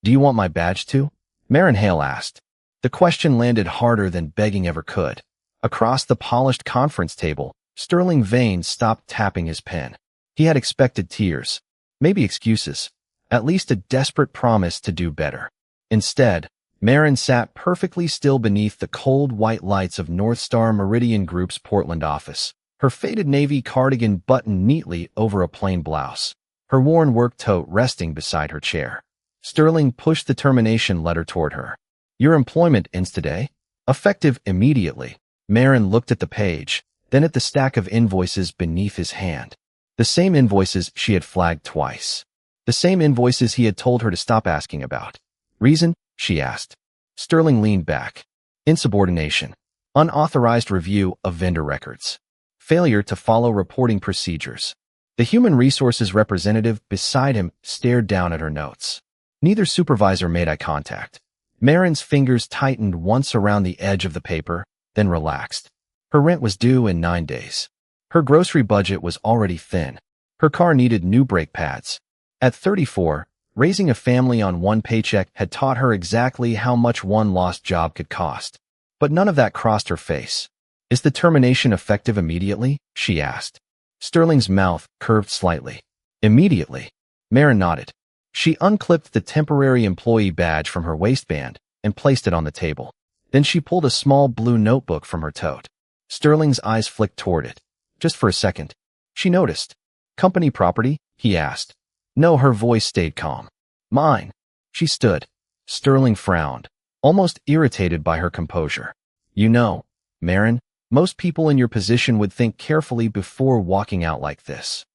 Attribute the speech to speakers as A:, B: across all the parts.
A: Do you want my badge too? Marin Hale asked. The question landed harder than begging ever could. Across the polished conference table, Sterling Vane stopped tapping his pen. He had expected tears, maybe excuses, at least a desperate promise to do better. Instead, Marin sat perfectly still beneath the cold white lights of North Star Meridian Group's Portland office, her faded navy cardigan buttoned neatly over a plain blouse, her worn work tote resting beside her chair. Sterling pushed the termination letter toward her. Your employment ends today, effective immediately. Marin looked at the page, then at the stack of invoices beneath his hand. The same invoices she had flagged twice. The same invoices he had told her to stop asking about. Reason? She asked. Sterling leaned back. Insubordination. Unauthorized review of vendor records. Failure to follow reporting procedures. The human resources representative beside him stared down at her notes. Neither supervisor made eye contact. Marin's fingers tightened once around the edge of the paper, then relaxed. Her rent was due in 9 days. Her grocery budget was already thin. Her car needed new brake pads. At 34, raising a family on one paycheck had taught her exactly how much one lost job could cost. But none of that crossed her face. Is the termination effective immediately? She asked. Sterling's mouth curved slightly. Immediately. Marin nodded. She unclipped the temporary employee badge from her waistband and placed it on the table. Then she pulled a small blue notebook from her tote. Sterling's eyes flicked toward it. Just for a second. She noticed. Company property? He asked. No, her voice stayed calm. Mine. She stood. Sterling frowned, almost irritated by her composure. You know, Marin, most people in your position would think carefully before walking out like this.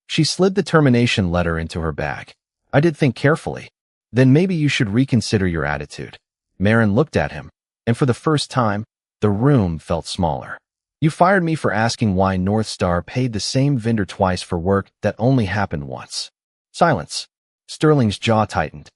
A: She slid the termination letter into her bag. I did think carefully. Then maybe you should reconsider your attitude. Marin looked at him, and for the first time, the room felt smaller. You fired me for asking why North Star paid the same vendor twice for work that only happened once. Silence. Sterling's jaw tightened.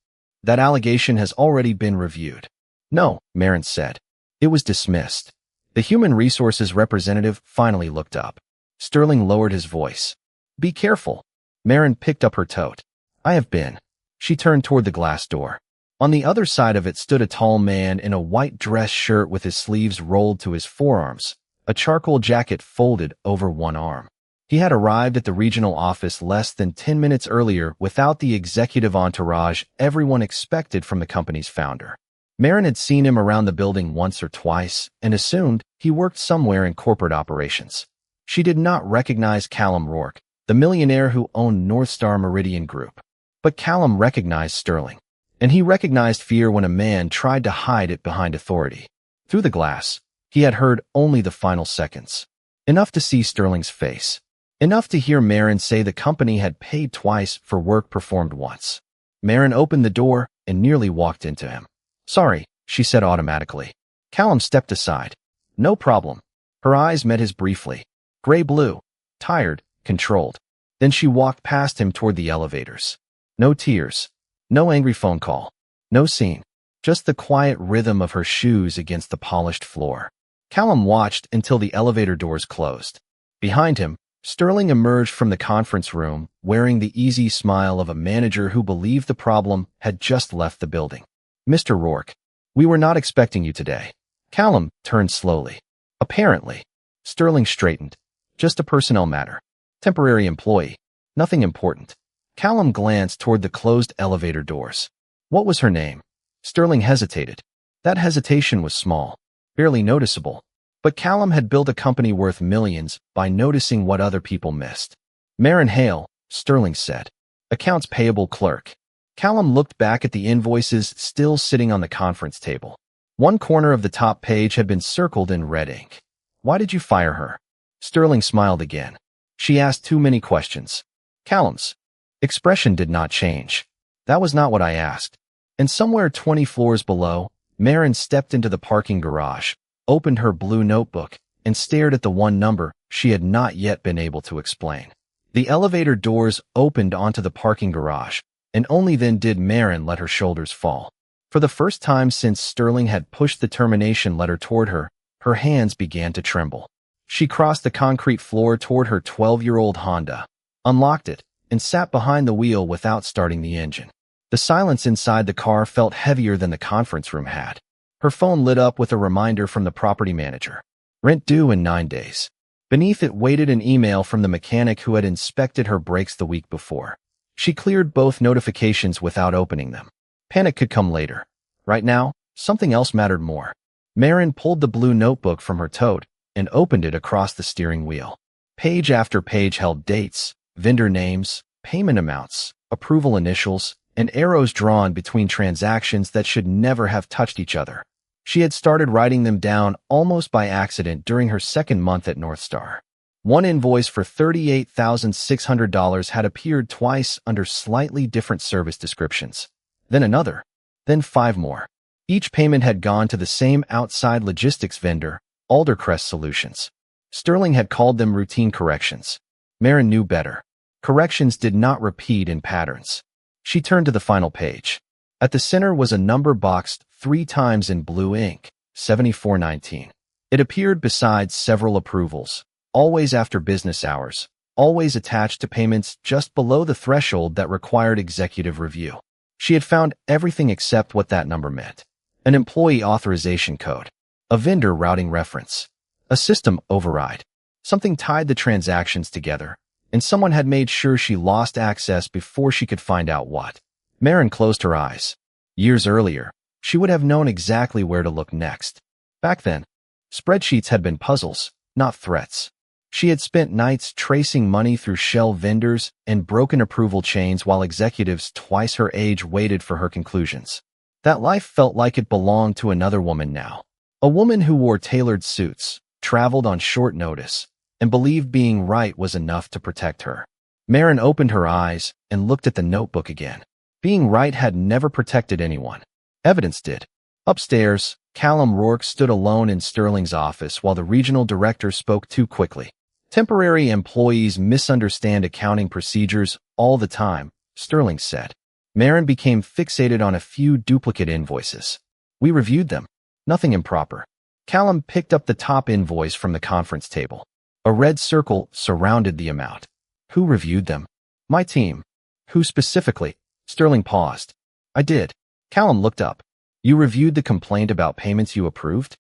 A: That allegation has already been reviewed. No, Marin said. It was dismissed. The human resources representative finally looked up. Sterling lowered his voice. Be careful. Marin picked up her tote. I have been. She turned toward the glass door. On the other side of it stood a tall man in a white dress shirt with his sleeves rolled to his forearms, a charcoal jacket folded over one arm. He had arrived at the regional office less than 10 minutes earlier without the executive entourage everyone expected from the company's founder. Marin had seen him around the building once or twice and assumed he worked somewhere in corporate operations. She did not recognize Callum Rourke, the millionaire who owned North Star Meridian Group. But Callum recognized Sterling, and he recognized fear when a man tried to hide it behind authority. Through the glass, he had heard only the final seconds. Enough to see Sterling's face. Enough to hear Marin say the company had paid twice for work performed once. Marin opened the door and nearly walked into him. Sorry, she said automatically. Callum stepped aside. No problem. Her eyes met his briefly. Gray-blue. Tired, controlled. Then she walked past him toward the elevators. No tears. No angry phone call. No scene. Just the quiet rhythm of her shoes against the polished floor. Callum watched until the elevator doors closed. Behind him, Sterling emerged from the conference room, wearing the easy smile of a manager who believed the problem had just left the building. Mr. Rourke, we were not expecting you today. Callum turned slowly. Apparently. Sterling straightened. Just a personnel matter. Temporary employee. Nothing important. Callum glanced toward the closed elevator doors. What was her name? Sterling hesitated. That hesitation was small, barely noticeable. But Callum had built a company worth millions by noticing what other people missed. Marin Hale, Sterling said. Accounts payable clerk. Callum looked back at the invoices still sitting on the conference table. One corner of the top page had been circled in red ink. Why did you fire her? Sterling smiled again. She asked too many questions. Callum's expression did not change. That was not what I asked. And somewhere 20 floors below, Marin stepped into the parking garage, opened her blue notebook, and stared at the one number she had not yet been able to explain. The elevator doors opened onto the parking garage, and only then did Marin let her shoulders fall. For the first time since Sterling had pushed the termination letter toward her, her hands began to tremble. She crossed the concrete floor toward her 12-year-old Honda, unlocked it, and sat behind the wheel without starting the engine. The silence inside the car felt heavier than the conference room had. Her phone lit up with a reminder from the property manager. Rent due in 9 days. Beneath it waited an email from the mechanic who had inspected her brakes the week before. She cleared both notifications without opening them. Panic could come later. Right now, something else mattered more. Marin pulled the blue notebook from her tote and opened it across the steering wheel. Page after page held dates, vendor names, payment amounts, approval initials, and arrows drawn between transactions that should never have touched each other. She had started writing them down almost by accident during her second month at North Star. One invoice for $38,600 had appeared twice under slightly different service descriptions. Then another. Then 5 more. Each payment had gone to the same outside logistics vendor, Aldercrest Solutions. Sterling had called them routine corrections. Marin knew better. Corrections did not repeat in patterns. She turned to the final page. At the center was a number boxed 3 times in blue ink, 7419. It appeared beside several approvals, always after business hours, always attached to payments just below the threshold that required executive review. She had found everything except what that number meant. An employee authorization code, a vendor routing reference, a system override. Something tied the transactions together, and someone had made sure she lost access before she could find out what. Marin closed her eyes. Years earlier, she would have known exactly where to look next. Back then, spreadsheets had been puzzles, not threats. She had spent nights tracing money through shell vendors and broken approval chains while executives twice her age waited for her conclusions. That life felt like it belonged to another woman now. A woman who wore tailored suits, traveled on short notice, and believed being right was enough to protect her. Marin opened her eyes and looked at the notebook again. Being right had never protected anyone. Evidence did. Upstairs, Callum Rourke stood alone in Sterling's office while the regional director spoke too quickly. Temporary employees misunderstand accounting procedures all the time, Sterling said. Marin became fixated on a few duplicate invoices. We reviewed them. Nothing improper. Callum picked up the top invoice from the conference table. A red circle surrounded the amount. Who reviewed them? My team. Who specifically? Sterling paused. I did. Callum looked up. You reviewed the complaint about payments you approved?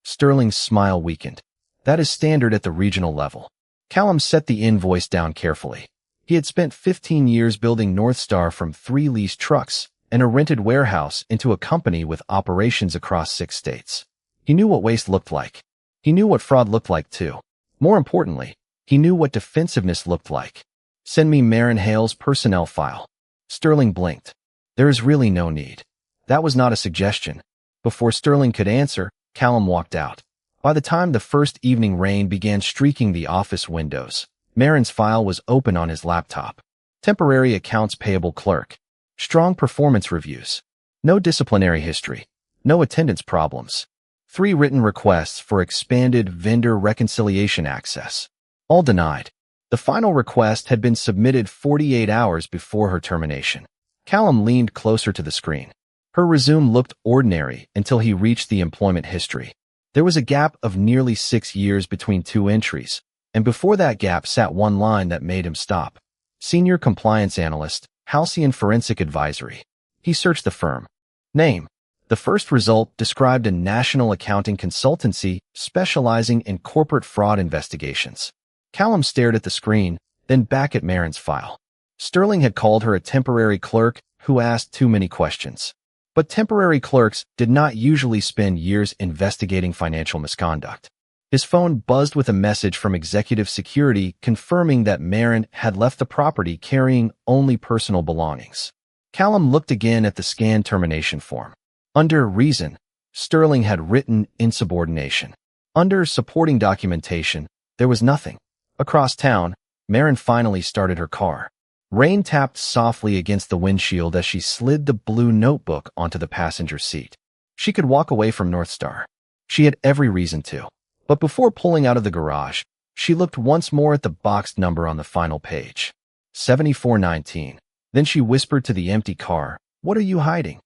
A: Sterling's smile weakened. That is standard at the regional level. Callum set the invoice down carefully. He had spent 15 years building North Star from 3 leased trucks and a rented warehouse into a company with operations across 6 states. He knew what waste looked like. He knew what fraud looked like too. More importantly, he knew what defensiveness looked like. Send me Marin Hale's personnel file. Sterling blinked. There is really no need. That was not a suggestion. Before Sterling could answer, Callum walked out. By the time the first evening rain began streaking the office windows, Marin's file was open on his laptop. Temporary accounts payable clerk. Strong performance reviews. No disciplinary history. No attendance problems. 3 written requests for expanded vendor reconciliation access. All denied. The final request had been submitted 48 hours before her termination. Callum leaned closer to the screen. Her resume looked ordinary until he reached the employment history. There was a gap of nearly 6 years between 2 entries, and before that gap sat one line that made him stop. Senior Compliance Analyst, Halcyon Forensic Advisory. He searched the firm. Name. The first result described a national accounting consultancy specializing in corporate fraud investigations. Callum stared at the screen, then back at Marin's file. Sterling had called her a temporary clerk who asked too many questions. But temporary clerks did not usually spend years investigating financial misconduct. His phone buzzed with a message from executive security confirming that Marin had left the property carrying only personal belongings. Callum looked again at the scanned termination form. Under reason, Sterling had written insubordination. Under supporting documentation, there was nothing. Across town, Marin finally started her car. Rain tapped softly against the windshield as she slid the blue notebook onto the passenger seat. She could walk away from North Star. She had every reason to. But before pulling out of the garage, she looked once more at the boxed number on the final page. 7419. Then she whispered to the empty car, "What are you hiding?"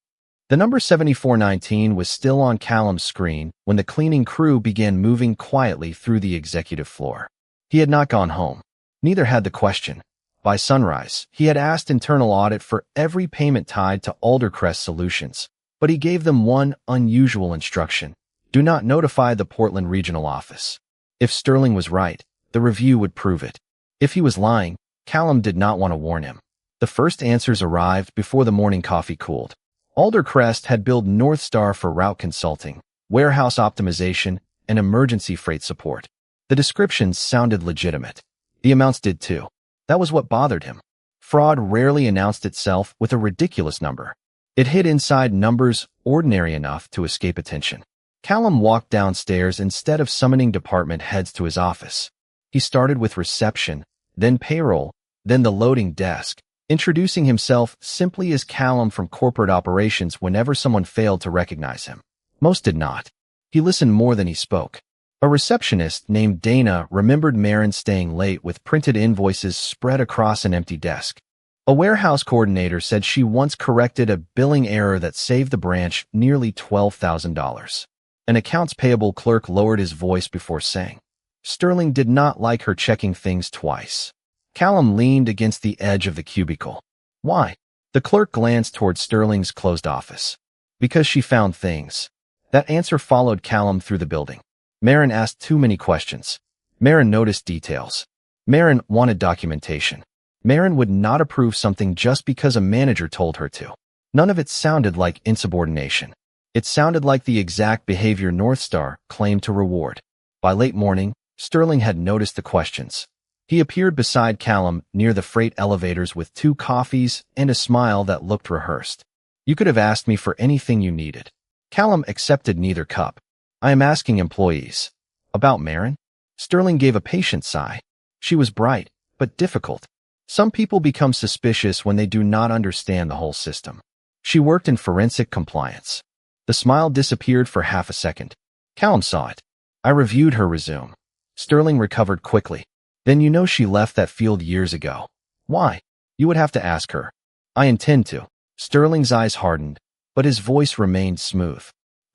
A: The number 7419 was still on Callum's screen when the cleaning crew began moving quietly through the executive floor. He had not gone home. Neither had the question. By sunrise, he had asked internal audit for every payment tied to Aldercrest Solutions, but he gave them one unusual instruction: do not notify the Portland regional office. If Sterling was right, the review would prove it. If he was lying, Callum did not want to warn him. The first answers arrived before the morning coffee cooled. Aldercrest had billed North Star for route consulting, warehouse optimization, and emergency freight support. The descriptions sounded legitimate. The amounts did too. That was what bothered him. Fraud rarely announced itself with a ridiculous number. It hid inside numbers ordinary enough to escape attention. Callum walked downstairs instead of summoning department heads to his office. He started with reception, then payroll, then the loading desk, introducing himself simply as Callum from corporate operations whenever someone failed to recognize him. Most did not. He listened more than he spoke. A receptionist named Dana remembered Marin staying late with printed invoices spread across an empty desk. A warehouse coordinator said she once corrected a billing error that saved the branch nearly $12,000. An accounts payable clerk lowered his voice before saying, Sterling did not like her checking things twice. Callum leaned against the edge of the cubicle. Why? The clerk glanced toward Sterling's closed office. Because she found things. That answer followed Callum through the building. Marin asked too many questions. Marin noticed details. Marin wanted documentation. Marin would not approve something just because a manager told her to. None of it sounded like insubordination. It sounded like the exact behavior North Star claimed to reward. By late morning, Sterling had noticed the questions. He appeared beside Callum near the freight elevators with 2 coffees and a smile that looked rehearsed. You could have asked me for anything you needed. Callum accepted neither cup. I am asking employees. About Marin? Sterling gave a patient sigh. She was bright, but difficult. Some people become suspicious when they do not understand the whole system. She worked in forensic compliance. The smile disappeared for half a second. Callum saw it. I reviewed her resume. Sterling recovered quickly. Then you know she left that field years ago. Why? You would have to ask her. I intend to. Sterling's eyes hardened, but his voice remained smooth.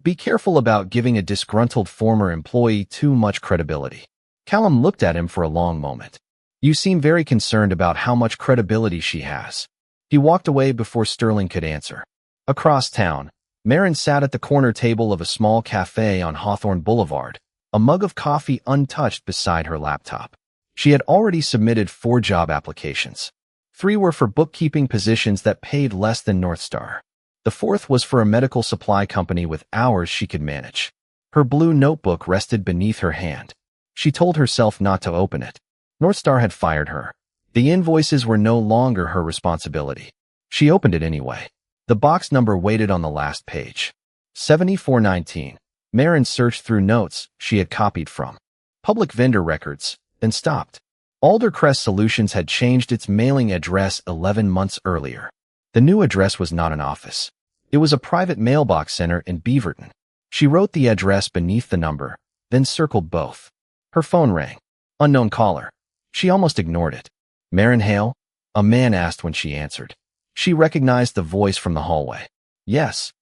A: Be careful about giving a disgruntled former employee too much credibility. Callum looked at him for a long moment. You seem very concerned about how much credibility she has. He walked away before Sterling could answer. Across town, Marin sat at the corner table of a small cafe on Hawthorne Boulevard, a mug of coffee untouched beside her laptop. She had already submitted 4 job applications. 3 were for bookkeeping positions that paid less than North Star. The 4th was for a medical supply company with hours she could manage. Her blue notebook rested beneath her hand. She told herself not to open it. North Star had fired her. The invoices were no longer her responsibility. She opened it anyway. The box number waited on the last page. 7419. Marin searched through notes she had copied from public vendor records, then stopped. Aldercrest Solutions had changed its mailing address 11 months earlier. The new address was not an office. It was a private mailbox center in Beaverton. She wrote the address beneath the number, then circled both. Her phone rang. Unknown caller. She almost ignored it. Marin Hale? A man asked when she answered. She recognized the voice from the hallway. Yes.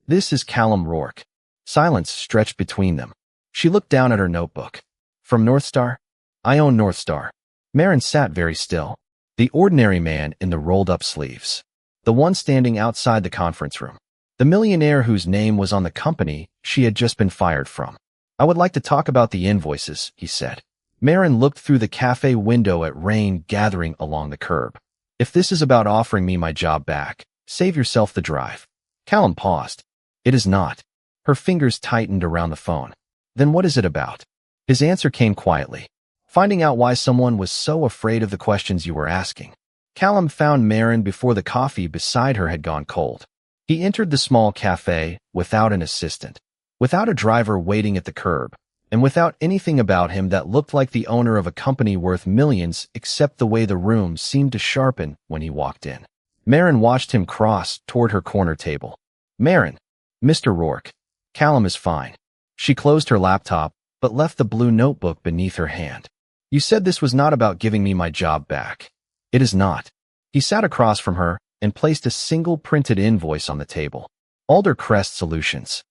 A: This is Callum Rourke. Silence stretched between them. She looked down at her notebook. From North Star? I own North Star. Marin sat very still. The ordinary man in the rolled-up sleeves. The one standing outside the conference room. The millionaire whose name was on the company she had just been fired from. I would like to talk about the invoices, he said. Marin looked through the cafe window at rain gathering along the curb. If this is about offering me my job back, save yourself the drive. Callum paused. It is not. Her fingers tightened around the phone. Then what is it about? His answer came quietly. Finding out why someone was so afraid of the questions you were asking. Callum found Marin before the coffee beside her had gone cold. He entered the small cafe without an assistant, without a driver waiting at the curb, and without anything about him that looked like the owner of a company worth millions except the way the room seemed to sharpen when he walked in. Marin watched him cross toward her corner table. Marin. Mr. Rourke. Callum is fine. She closed her laptop, but left the blue notebook beneath her hand. You said this was not about giving me my job back. It is not. He sat across from her and placed a single printed invoice on the table. Aldercrest Solutions.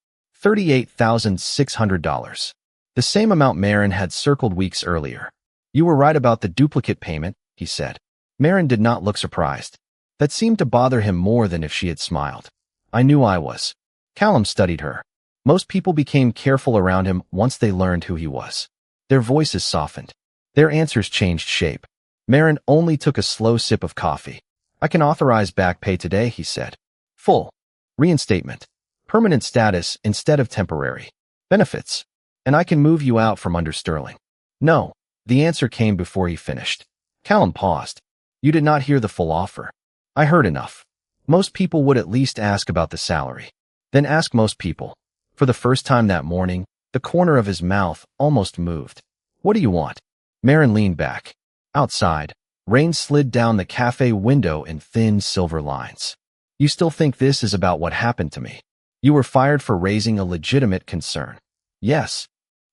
A: $38,600. The same amount Marin had circled weeks earlier. You were right about the duplicate payment, he said. Marin did not look surprised. That seemed to bother him more than if she had smiled. I knew I was. Callum studied her. Most people became careful around him once they learned who he was. Their voices softened. Their answers changed shape. Marin only took a slow sip of coffee. I can authorize back pay today, he said. Full. Reinstatement. Permanent status instead of temporary. Benefits. And I can move you out from under Sterling. No. The answer came before he finished. Callum paused. You did not hear the full offer. I heard enough. Most people would at least ask about the salary. Then ask most people. For the first time that morning, the corner of his mouth almost moved. What do you want? Marin leaned back. Outside, rain slid down the cafe window in thin silver lines. You still think this is about what happened to me? You were fired for raising a legitimate concern. Yes.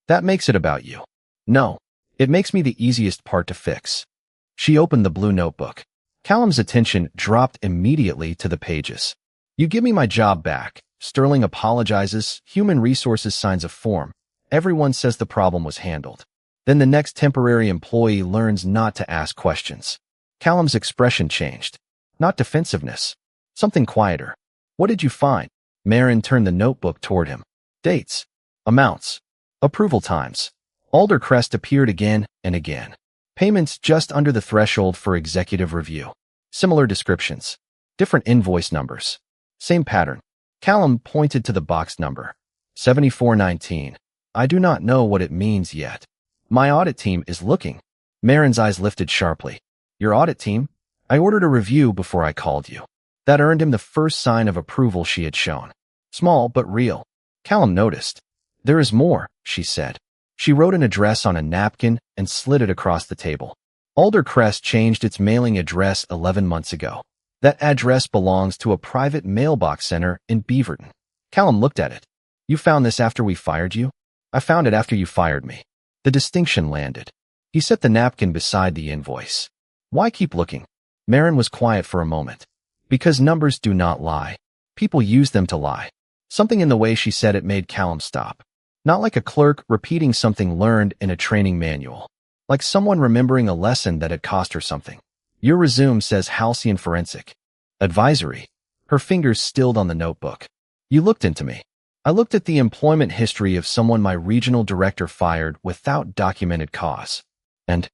A: That makes it about you. No. It makes me the easiest part to fix. She opened the blue notebook. Callum's attention dropped immediately to the pages. You give me my job back. Sterling apologizes. Human Resources signs a form. Everyone says the problem was handled. Then the next temporary employee learns not to ask questions. Callum's expression changed. Not defensiveness. Something quieter. What did you find? Marin turned the notebook toward him. Dates. Amounts. Approval times. Aldercrest appeared again and again. Payments just under the threshold for executive review. Similar descriptions. Different invoice numbers. Same pattern. Callum pointed to the box number. 7419. I do not know what it means yet. My audit team is looking. Marin's eyes lifted sharply. Your audit team? I ordered a review before I called you. That earned him the first sign of approval she had shown. Small but real. Callum noticed. There is more, she said. She wrote an address on a napkin and slid it across the table. Aldercrest changed its mailing address 11 months ago. That address belongs to a private mailbox center in Beaverton. Callum looked at it. You found this after we fired you? I found it after you fired me. The distinction landed. He set the napkin beside the invoice. Why keep looking? Marin was quiet for a moment. Because numbers do not lie. People use them to lie. Something in the way she said it made Callum stop. Not like a clerk repeating something learned in a training manual. Like someone remembering a lesson that had cost her something. Your resume says Halcyon Forensic. Advisory. Her fingers stilled on the notebook. You looked into me. I looked at the employment history of someone my regional director fired without documented cause. And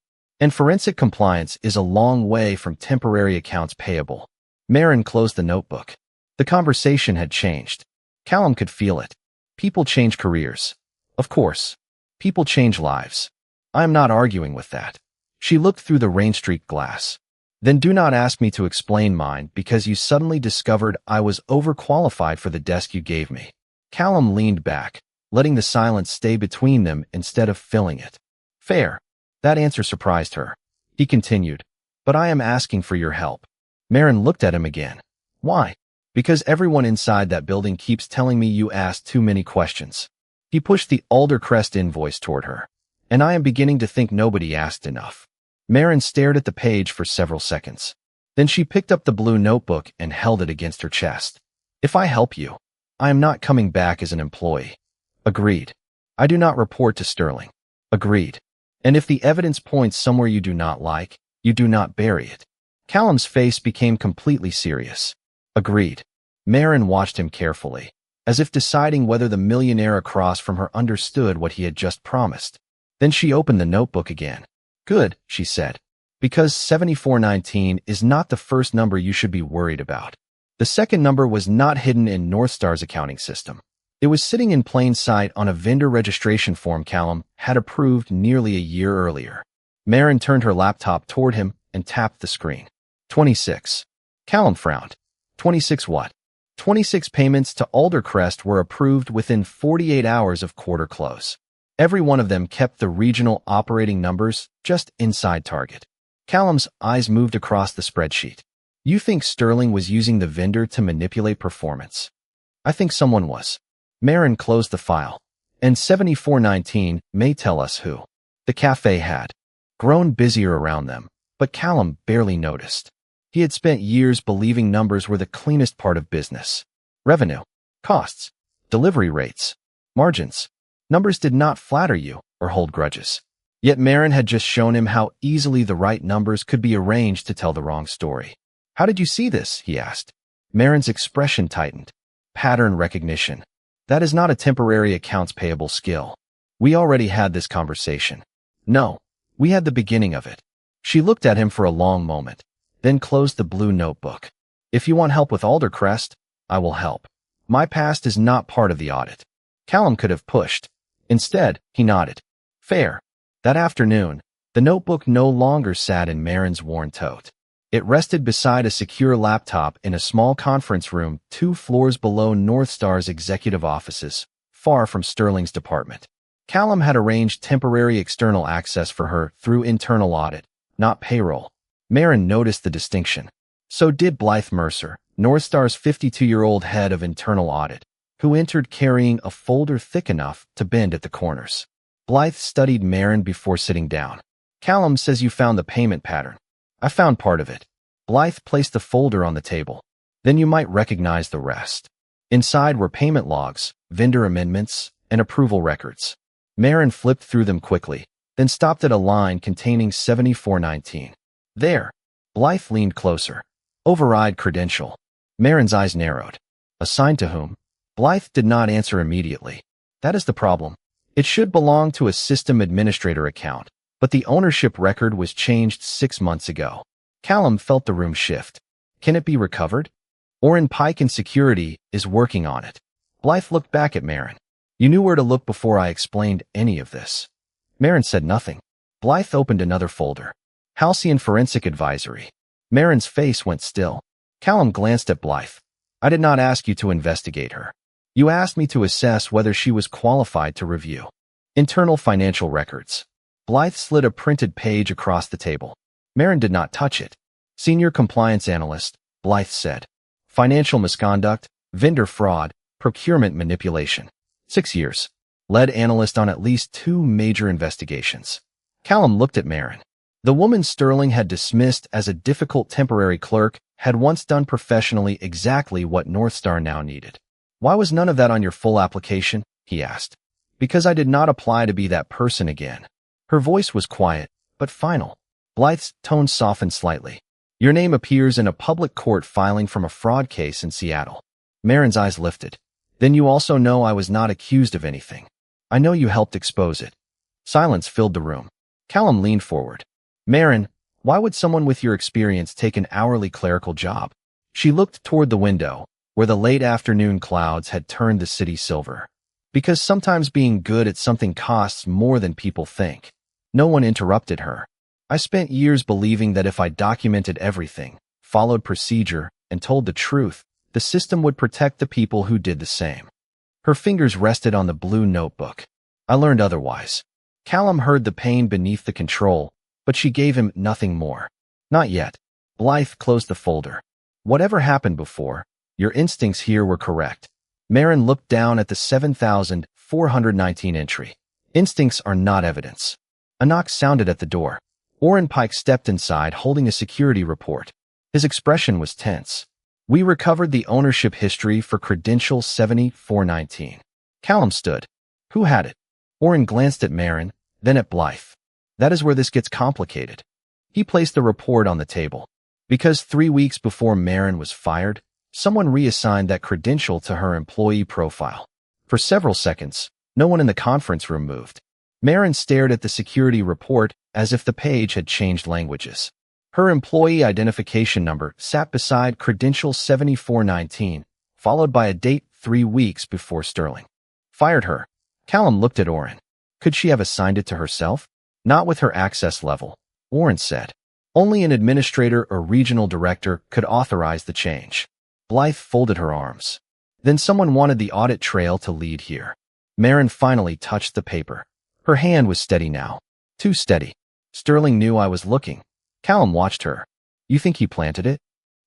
A: forensic compliance is a long way from temporary accounts payable. Marin closed the notebook. The conversation had changed. Callum could feel it. People change careers. Of course. People change lives. I am not arguing with that. She looked through the rain-streaked glass. Then do not ask me to explain mine because you suddenly discovered I was overqualified for the desk you gave me. Callum leaned back, letting the silence stay between them instead of filling it. Fair. That answer surprised her. He continued. But I am asking for your help. Marin looked at him again. Why? Because everyone inside that building keeps telling me you asked too many questions. He pushed the Aldercrest invoice toward her. And I am beginning to think nobody asked enough. Marin stared at the page for several seconds. Then she picked up the blue notebook and held it against her chest. If I help you, I am not coming back as an employee. Agreed. I do not report to Sterling. Agreed. And if the evidence points somewhere you do not like, you do not bury it. Callum's face became completely serious. Agreed. Marin watched him carefully, as if deciding whether the millionaire across from her understood what he had just promised. Then she opened the notebook again. Good, she said. Because 7419 is not the first number you should be worried about. The second number was not hidden in Northstar's accounting system. It was sitting in plain sight on a vendor registration form Callum had approved nearly a year earlier. Marin turned her laptop toward him and tapped the screen. 26. Callum frowned. 26 what? 26 payments to Aldercrest were approved within 48 hours of quarter close. Every one of them kept the regional operating numbers just inside target. Callum's eyes moved across the spreadsheet. You think Sterling was using the vendor to manipulate performance? I think someone was. Marin closed the file. And 7419 may tell us who. The cafe had grown busier around them, but Callum barely noticed. He had spent years believing numbers were the cleanest part of business. Revenue, costs, delivery rates, margins. Numbers did not flatter you or hold grudges. Yet Marin had just shown him how easily the right numbers could be arranged to tell the wrong story. "How did you see this?" he asked. Marin's expression tightened. "Pattern recognition. That is not a temporary accounts payable skill. We already had this conversation." "No, we had the beginning of it." She looked at him for a long moment, then closed the blue notebook. "If you want help with Aldercrest, I will help. My past is not part of the audit." Callum could have pushed. Instead, he nodded. "Fair." That afternoon, the notebook no longer sat in Marin's worn tote. It rested beside a secure laptop in a small conference room 2 floors below Northstar's executive offices, far from Sterling's department. Callum had arranged temporary external access for her through internal audit, not payroll. Marin noticed the distinction. So did Blythe Mercer, Northstar's 52-year-old head of internal audit, who entered carrying a folder thick enough to bend at the corners. Blythe studied Marin before sitting down. "Callum says you found the payment pattern." "I found part of it." Blythe placed the folder on the table. "Then you might recognize the rest." Inside were payment logs, vendor amendments, and approval records. Marin flipped through them quickly, then stopped at a line containing 7419. "There." Blythe leaned closer. "Override credential." Marin's eyes narrowed. "Assigned to whom?" Blythe did not answer immediately. "That is the problem. It should belong to a system administrator account, but the ownership record was changed 6 months ago." Callum felt the room shift. "Can it be recovered?" "Orrin Pike in Security is working on it." Blythe looked back at Marin. "You knew where to look before I explained any of this." Marin said nothing. Blythe opened another folder. "Halcyon Forensic Advisory." Marin's face went still. Callum glanced at Blythe. "I did not ask you to investigate her. You asked me to assess whether she was qualified to review internal financial records." Blythe slid a printed page across the table. Marin did not touch it. "Senior Compliance Analyst," Blythe said. "Financial misconduct, vendor fraud, procurement manipulation. 6 years. Lead analyst on at least 2 major investigations." Callum looked at Marin. The woman Sterling had dismissed as a difficult temporary clerk had once done professionally exactly what Northstar now needed. "Why was none of that on your full application?" he asked. "Because I did not apply to be that person again." Her voice was quiet, but final. Blythe's tone softened slightly. "Your name appears in a public court filing from a fraud case in Seattle." Marin's eyes lifted. "Then you also know I was not accused of anything. I know you helped expose it." Silence filled the room. Callum leaned forward. "Marin, why would someone with your experience take an hourly clerical job?" She looked toward the window, where the late afternoon clouds had turned the city silver. "Because sometimes being good at something costs more than people think." No one interrupted her. "I spent years believing that if I documented everything, followed procedure, and told the truth, the system would protect the people who did the same." Her fingers rested on the blue notebook. "I learned otherwise." Callum heard the pain beneath the control, but she gave him nothing more. "Not yet." Blythe closed the folder. "Whatever happened before, your instincts here were correct." Marin looked down at the 7419 entry. "Instincts are not evidence." A knock sounded at the door. Orrin Pike stepped inside holding a security report. His expression was tense. "We recovered the ownership history for credential 7419. Callum stood. "Who had it?" Orrin glanced at Marin, then at Blythe. "That is where this gets complicated." He placed the report on the table. Because 3 weeks before Marin was fired, someone reassigned that credential to her employee profile. For several seconds, no one in the conference room moved. Marin stared at the security report as if the page had changed languages. Her employee identification number sat beside credential 7419, followed by a date 3 weeks before Sterling fired her. Callum looked at Orrin. Could she have assigned it to herself? Not with her access level, Orrin said. Only an administrator or regional director could authorize the change. Blythe folded her arms. Then someone wanted the audit trail to lead here. Marin finally touched the paper. Her hand was steady now. Too steady. Sterling knew I was looking. Callum watched her. You think he planted it?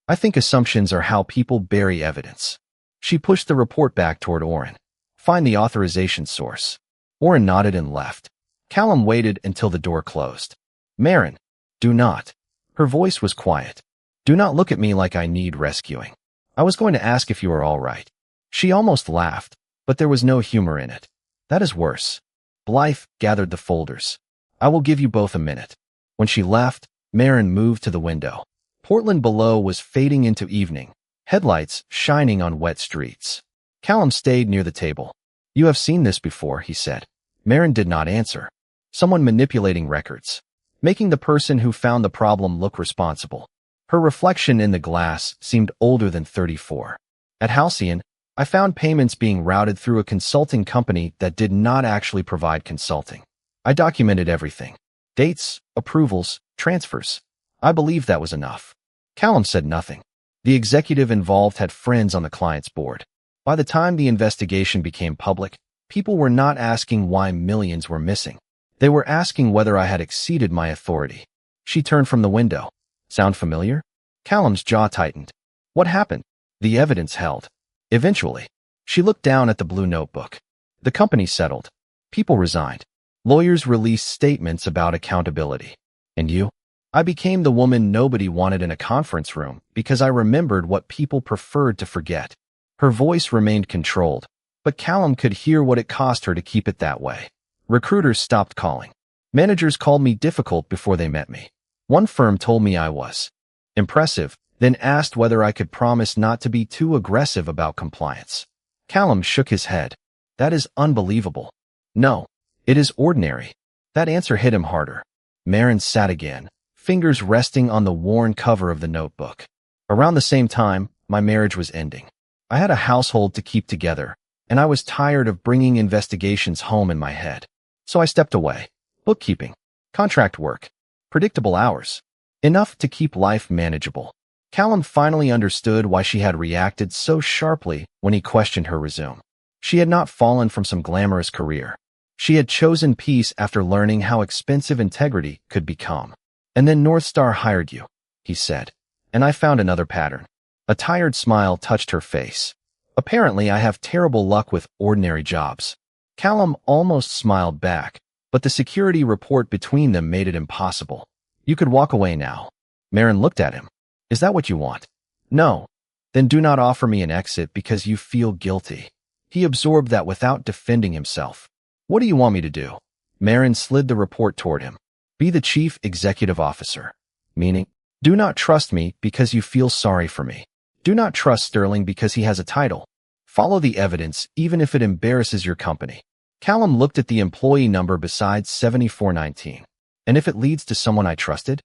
A: I think assumptions are how people bury evidence. She pushed the report back toward Orrin. Find the authorization source. Orrin nodded and left. Callum waited until the door closed. Marin, do not. Her voice was quiet. Do not look at me like I need rescuing. I was going to ask if you were all right. She almost laughed, but there was no humor in it. That is worse. Blythe gathered the folders. I will give you both a minute. When she left, Marin moved to the window. Portland below was fading into evening, headlights shining on wet streets. Callum stayed near the table. You have seen this before, he said. Marin did not answer. Someone manipulating records, making the person who found the problem look responsible. Her reflection in the glass seemed older than 34. At Halcyon, I found payments being routed through a consulting company that did not actually provide consulting. I documented everything. Dates, approvals, transfers. I believed that was enough. Callum said nothing. The executive involved had friends on the client's board. By the time the investigation became public, people were not asking why millions were missing. They were asking whether I had exceeded my authority. She turned from the window. Sound familiar? Callum's jaw tightened. What happened? The evidence held. Eventually, she looked down at the blue notebook. The company settled. People resigned. Lawyers released statements about accountability. And you? I became the woman nobody wanted in a conference room because I remembered what people preferred to forget. Her voice remained controlled, but Callum could hear what it cost her to keep it that way. Recruiters stopped calling. Managers called me difficult before they met me. One firm told me I was impressive, then asked whether I could promise not to be too aggressive about compliance. Callum shook his head. That is unbelievable. No, it is ordinary. That answer hit him harder. Marin sat again, fingers resting on the worn cover of the notebook. Around the same time, my marriage was ending. I had a household to keep together, and I was tired of bringing investigations home in my head. So I stepped away. Bookkeeping, contract work, predictable hours. Enough to keep life manageable. Callum finally understood why she had reacted so sharply when he questioned her resume. She had not fallen from some glamorous career. She had chosen peace after learning how expensive integrity could become. And then North Star hired you, he said. And I found another pattern. A tired smile touched her face. Apparently, I have terrible luck with ordinary jobs. Callum almost smiled back, but the security report between them made it impossible. You could walk away now. Marin looked at him. Is that what you want? No. Then do not offer me an exit because you feel guilty. He absorbed that without defending himself. What do you want me to do? Marin slid the report toward him. Be the chief executive officer. Meaning, do not trust me because you feel sorry for me. Do not trust Sterling because he has a title. Follow the evidence even if it embarrasses your company. Callum looked at the employee number besides 7419. And if it leads to someone I trusted?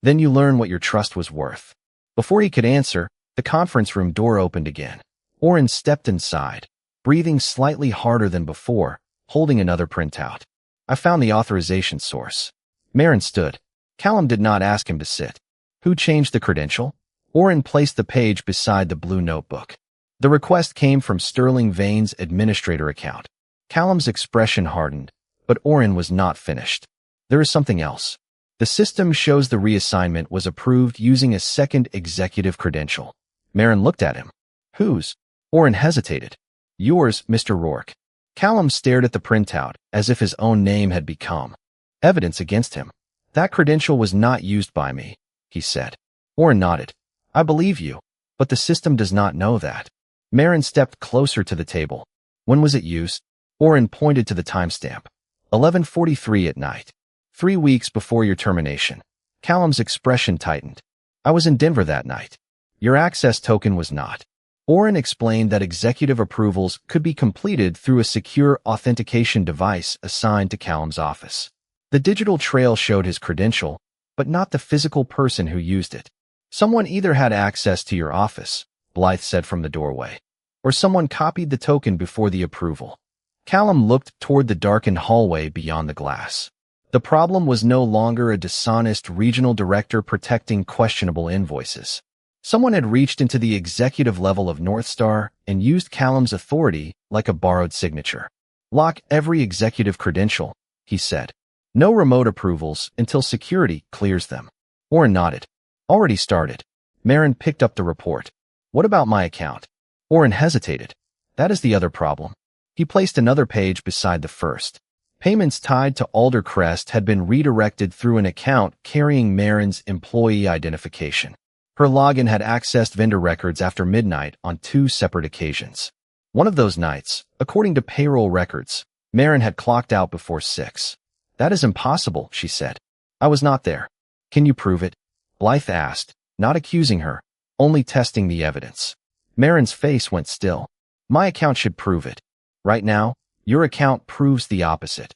A: Then you learn what your trust was worth. Before he could answer, the conference room door opened again. Oren stepped inside, breathing slightly harder than before, holding another printout. I found the authorization source. Marin stood. Callum did not ask him to sit. Who changed the credential? Oren placed the page beside the blue notebook. The request came from Sterling Vane's administrator account. Callum's expression hardened, but Oren was not finished. There is something else. The system shows the reassignment was approved using a second executive credential. Marin looked at him. Whose? Oren hesitated. Yours, Mr. Rourke. Callum stared at the printout as if his own name had become evidence against him. That credential was not used by me, he said. Oren nodded. I believe you, but the system does not know that. Marin stepped closer to the table. When was it used? Oren pointed to the timestamp. 11:43 at night. 3 weeks before your termination. Callum's expression tightened. I was in Denver that night. Your access token was not. Oren explained that executive approvals could be completed through a secure authentication device assigned to Callum's office. The digital trail showed his credential, but not the physical person who used it. Someone either had access to your office, Blythe said from the doorway, or someone copied the token before the approval. Callum looked toward the darkened hallway beyond the glass. The problem was no longer a dishonest regional director protecting questionable invoices. Someone had reached into the executive level of North Star and used Callum's authority like a borrowed signature. Lock every executive credential, he said. No remote approvals until security clears them. Oren nodded. Already started. Marin picked up the report. What about my account? Oren hesitated. That is the other problem. He placed another page beside the first. Payments tied to Aldercrest had been redirected through an account carrying Marin's employee identification. Her login had accessed vendor records after midnight on 2 separate occasions. One of those nights, according to payroll records, Marin had clocked out before 6. That is impossible, she said. I was not there. Can you prove it? Blythe asked, not accusing her, only testing the evidence. Marin's face went still. My account should prove it. Right now, your account proves the opposite.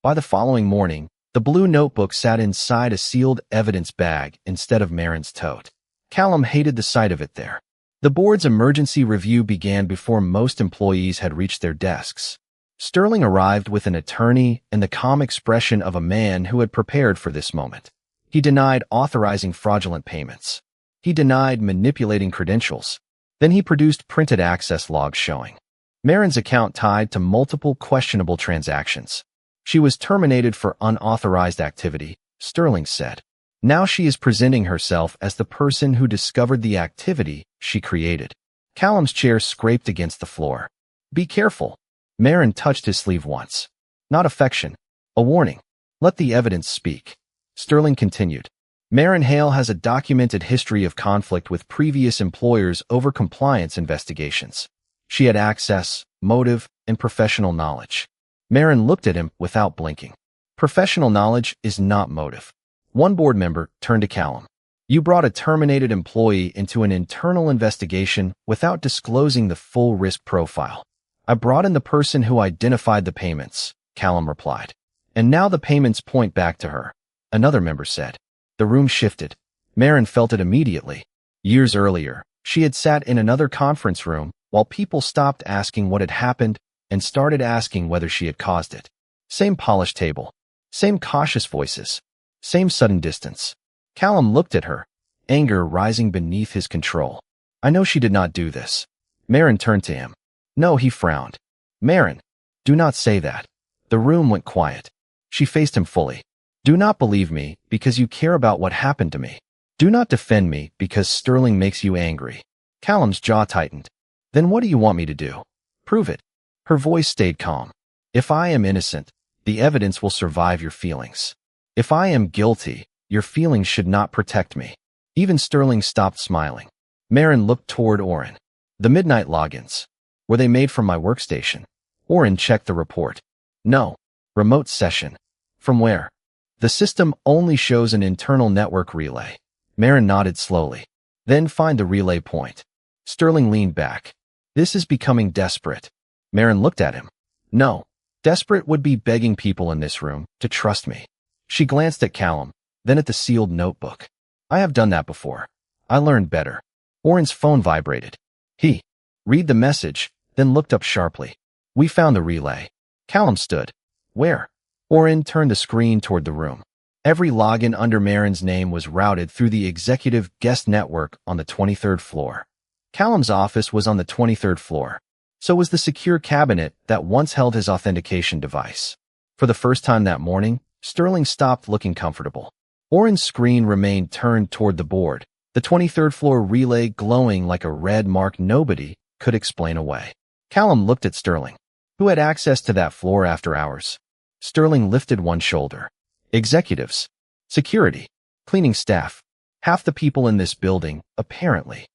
A: By the following morning, the blue notebook sat inside a sealed evidence bag instead of Marin's tote. Callum hated the sight of it there. The board's emergency review began before most employees had reached their desks. Sterling arrived with an attorney and the calm expression of a man who had prepared for this moment. He denied authorizing fraudulent payments. He denied manipulating credentials. Then he produced printed access logs showing Marin's account tied to multiple questionable transactions. She was terminated for unauthorized activity, Sterling said. Now she is presenting herself as the person who discovered the activity she created. Callum's chair scraped against the floor. Be careful. Marin touched his sleeve once. Not affection. A warning. Let the evidence speak. Sterling continued. Marin Hale has a documented history of conflict with previous employers over compliance investigations. She had access, motive, and professional knowledge. Marin looked at him without blinking. Professional knowledge is not motive. One board member turned to Callum. You brought a terminated employee into an internal investigation without disclosing the full risk profile. I brought in the person who identified the payments, Callum replied. And now the payments point back to her, another member said. The room shifted. Marin felt it immediately. Years earlier, she had sat in another conference room while people stopped asking what had happened and started asking whether she had caused it. Same polished table. Same cautious voices. Same sudden distance. Callum looked at her, anger rising beneath his control. I know she did not do this. Marin turned to him. No, he frowned. Marin, do not say that. The room went quiet. She faced him fully. Do not believe me because you care about what happened to me. Do not defend me because Sterling makes you angry. Callum's jaw tightened. Then what do you want me to do? Prove it. Her voice stayed calm. If I am innocent, the evidence will survive your feelings. If I am guilty, your feelings should not protect me. Even Sterling stopped smiling. Marin looked toward Oren. The midnight logins. Were they made from my workstation? Oren checked the report. No. Remote session. From where? The system only shows an internal network relay. Marin nodded slowly. Then find the relay point. Sterling leaned back. This is becoming desperate. Marin looked at him. No. Desperate would be begging people in this room to trust me. She glanced at Callum, then at the sealed notebook. I have done that before. I learned better. Oren's phone vibrated. He read the message, then looked up sharply. We found the relay. Callum stood. Where? Oren turned the screen toward the room. Every login under Marin's name was routed through the executive guest network on the 23rd floor. Callum's office was on the 23rd floor. So was the secure cabinet that once held his authentication device. For the first time that morning, Sterling stopped looking comfortable. Oren's screen remained turned toward the board, the 23rd floor relay glowing like a red mark nobody could explain away. Callum looked at Sterling, who had access to that floor after hours. Sterling lifted one shoulder. Executives, security, cleaning staff, half the people in this building, apparently.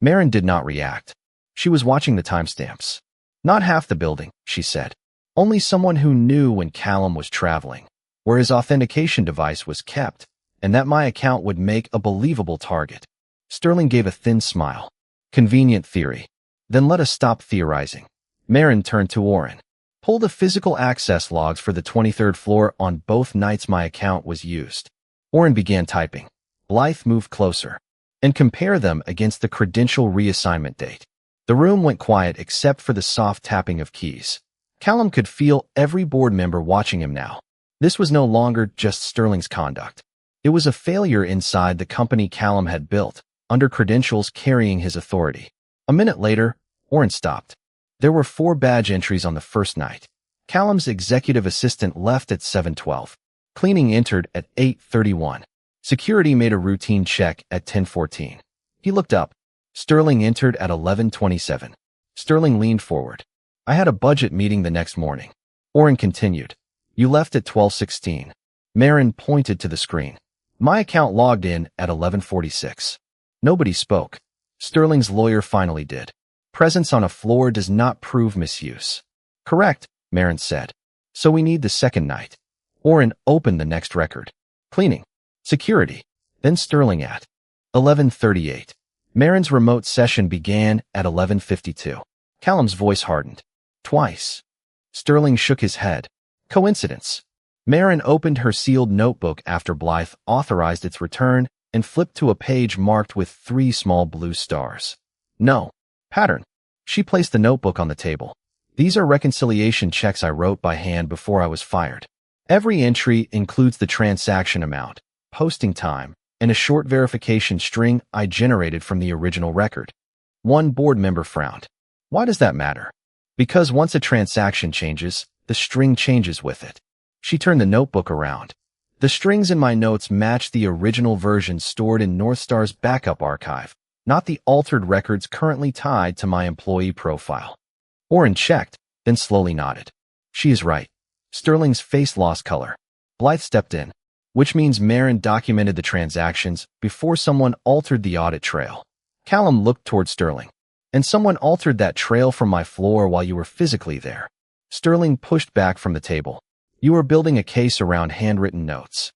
A: Marin did not react. She was watching the timestamps. Not half the building, she said. Only someone who knew when Callum was traveling, where his authentication device was kept, and that my account would make a believable target. Sterling gave a thin smile. Convenient theory. Then let us stop theorizing. Marin turned to Oren. Pull the physical access logs for the 23rd floor on both nights my account was used. Oren began typing. Blythe moved closer. And compare them against the credential reassignment date. The room went quiet except for the soft tapping of keys. Callum could feel every board member watching him now. This was no longer just Sterling's conduct. It was a failure inside the company Callum had built, under credentials carrying his authority. A minute later, Oren stopped. There were 4 badge entries on the first night. Callum's executive assistant left at 7:12. Cleaning entered at 8:31. Security made a routine check at 10:14. He looked up. Sterling entered at 11:27. Sterling leaned forward. I had a budget meeting the next morning. Oren continued. You left at 12:16. Marin pointed to the screen. My account logged in at 11:46. Nobody spoke. Sterling's lawyer finally did. Presence on a floor does not prove misuse. Correct, Marin said. So we need the second night. Orrin opened the next record. Cleaning. Security. Then Sterling at 11:38. Marin's remote session began at 11:52. Callum's voice hardened. Twice. Sterling shook his head. Coincidence. Marin opened her sealed notebook after Blythe authorized its return and flipped to a page marked with 3 small blue stars. No. Pattern. She placed the notebook on the table. These are reconciliation checks I wrote by hand before I was fired. Every entry includes the transaction amount, posting time, and a short verification string I generated from the original record. One board member frowned. Why does that matter? Because once a transaction changes, the string changes with it. She turned the notebook around. The strings in my notes match the original version stored in Northstar's backup archive, not the altered records currently tied to my employee profile. Orrin checked, then slowly nodded. She is right. Sterling's face lost color. Blythe stepped in, which means Marin documented the transactions before someone altered the audit trail. Callum looked toward Sterling. And someone altered that trail from my floor while you were physically there. Sterling pushed back from the table. You were building a case around handwritten notes.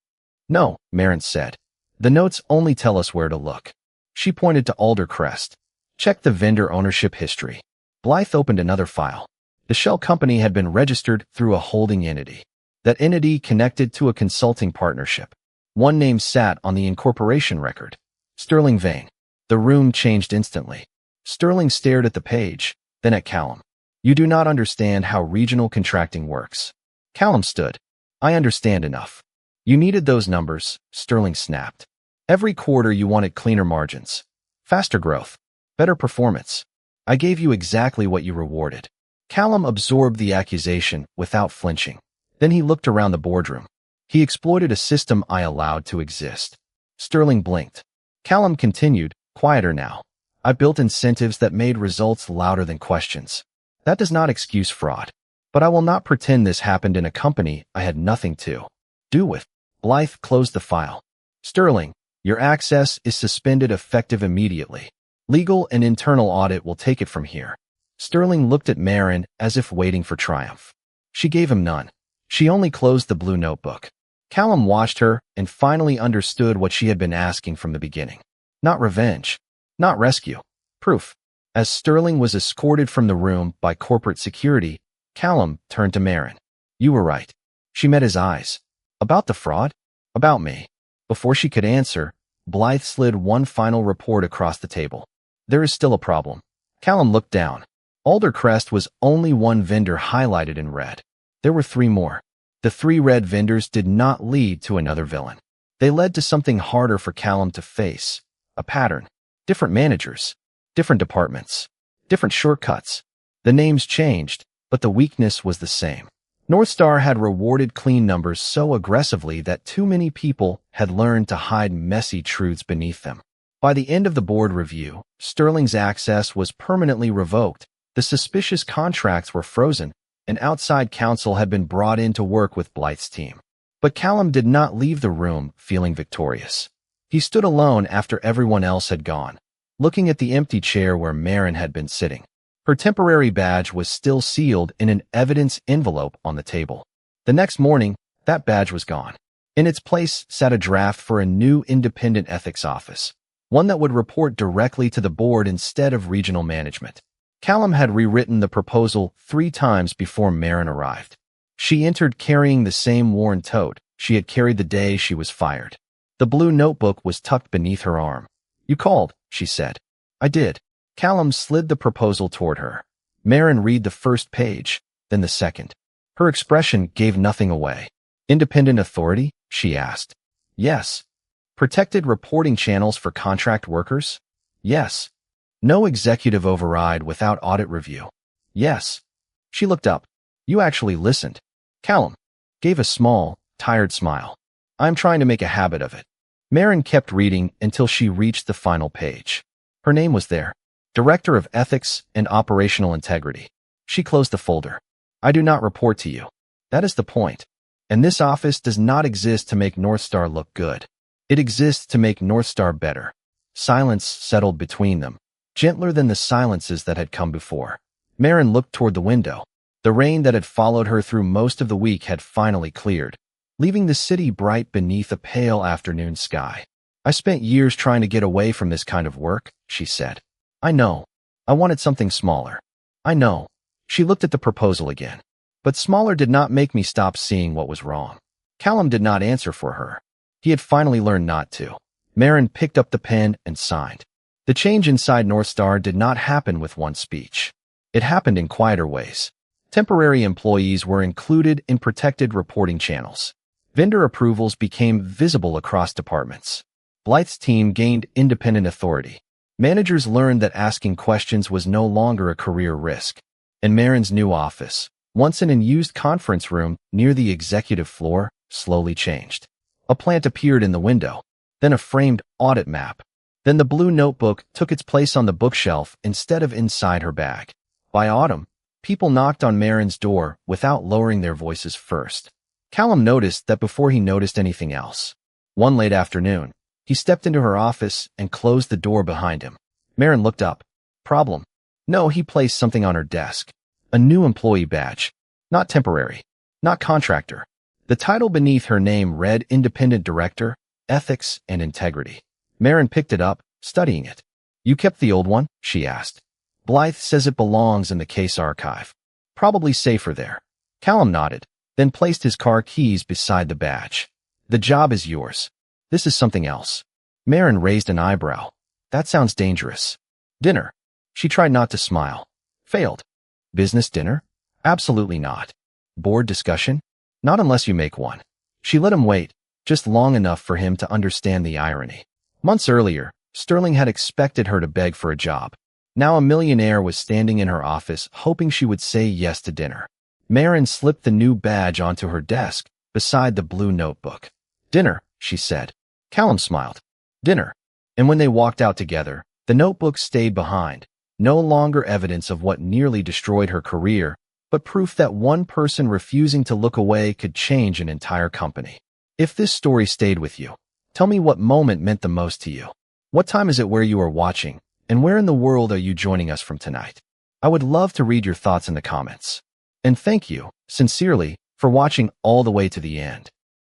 A: No, Marin said. The notes only tell us where to look. She pointed to Aldercrest. Check the vendor ownership history. Blythe opened another file. The shell company had been registered through a holding entity. That entity connected to a consulting partnership. One name sat on the incorporation record. Sterling Vane. The room changed instantly. Sterling stared at the page, then at Callum. You do not understand how regional contracting works. Callum stood. I understand enough. You needed those numbers, Sterling snapped. Every quarter you wanted cleaner margins, faster growth, better performance. I gave you exactly what you rewarded. Callum absorbed the accusation without flinching. Then he looked around the boardroom. He exploited a system I allowed to exist. Sterling blinked. Callum continued, quieter now. I built incentives that made results louder than questions. That does not excuse fraud. But I will not pretend this happened in a company I had nothing to do with. Blythe closed the file. Sterling, your access is suspended effective immediately. Legal and internal audit will take it from here. Sterling looked at Marin as if waiting for triumph. She gave him none. She only closed the blue notebook. Callum watched her and finally understood what she had been asking from the beginning. Not revenge. Not rescue. Proof. As Sterling was escorted from the room by corporate security, Callum turned to Marin. You were right. She met his eyes. About the fraud? About me. Before she could answer, Blythe slid one final report across the table. There is still a problem. Callum looked down. Aldercrest was only one vendor highlighted in red. There were 3 more. The 3 red vendors did not lead to another villain. They led to something harder for Callum to face. A pattern. Different managers. Different departments. Different shortcuts. The names changed, but the weakness was the same. Northstar had rewarded clean numbers so aggressively that too many people had learned to hide messy truths beneath them. By the end of the board review, Sterling's access was permanently revoked, the suspicious contracts were frozen, and outside counsel had been brought in to work with Blythe's team. But Callum did not leave the room feeling victorious. He stood alone after everyone else had gone, looking at the empty chair where Marin had been sitting. Her temporary badge was still sealed in an evidence envelope on the table. The next morning, that badge was gone. In its place sat a draft for a new independent ethics office, one that would report directly to the board instead of regional management. Callum had rewritten the proposal 3 times before Marin arrived. She entered carrying the same worn tote she had carried the day she was fired. The blue notebook was tucked beneath her arm. You called, she said. I did. Callum slid the proposal toward her. Marin read the first page, then the second. Her expression gave nothing away. Independent authority? She asked. Yes. Protected reporting channels for contract workers? Yes. No executive override without audit review? Yes. She looked up. You actually listened. Callum gave a small, tired smile. I'm trying to make a habit of it. Marin kept reading until she reached the final page. Her name was there. Director of Ethics and Operational Integrity. She closed the folder. I do not report to you. That is the point. And this office does not exist to make Northstar look good. It exists to make Northstar better. Silence settled between them, gentler than the silences that had come before. Marin looked toward the window. The rain that had followed her through most of the week had finally cleared. leaving the city bright beneath a pale afternoon sky. I spent years trying to get away from this kind of work, she said. I know. I wanted something smaller. I know. She looked at the proposal again. But smaller did not make me stop seeing what was wrong. Callum did not answer for her. He had finally learned not to. Marin picked up the pen and signed. The change inside North Star did not happen with one speech. It happened in quieter ways. Temporary employees were included in protected reporting channels. Vendor approvals became visible across departments. Blythe's team gained independent authority. Managers learned that asking questions was no longer a career risk. And Marin's new office, once an unused conference room near the executive floor, slowly changed. A plant appeared in the window, then a framed audit map. Then the blue notebook took its place on the bookshelf instead of inside her bag. By autumn, people knocked on Marin's door without lowering their voices first. Callum noticed that before he noticed anything else. One late afternoon, he stepped into her office and closed the door behind him. Marin looked up. Problem? No, he placed something on her desk. A new employee badge. Not temporary. Not contractor. The title beneath her name read Independent Director, Ethics and Integrity. Marin picked it up, studying it. You kept the old one? She asked. Blythe says it belongs in the case archive. Probably safer there. Callum nodded, then placed his car keys beside the badge. The job is yours. This is something else. Marin raised an eyebrow. That sounds dangerous. Dinner. She tried not to smile. Failed. Business dinner? Absolutely not. Board discussion? Not unless you make one. She let him wait, just long enough for him to understand the irony. Months earlier, Sterling had expected her to beg for a job. Now a millionaire was standing in her office, hoping she would say yes to dinner. Marin slipped the new badge onto her desk, beside the blue notebook. Dinner, she said. Callum smiled. Dinner. And when they walked out together, the notebook stayed behind, no longer evidence of what nearly destroyed her career, but proof that one person refusing to look away could change an entire company. If this story stayed with you, tell me what moment meant the most to you. What time is it where you are watching, and where in the world are you joining us from tonight? I would love to read your thoughts in the comments. And thank you, sincerely, for watching all the way to the end.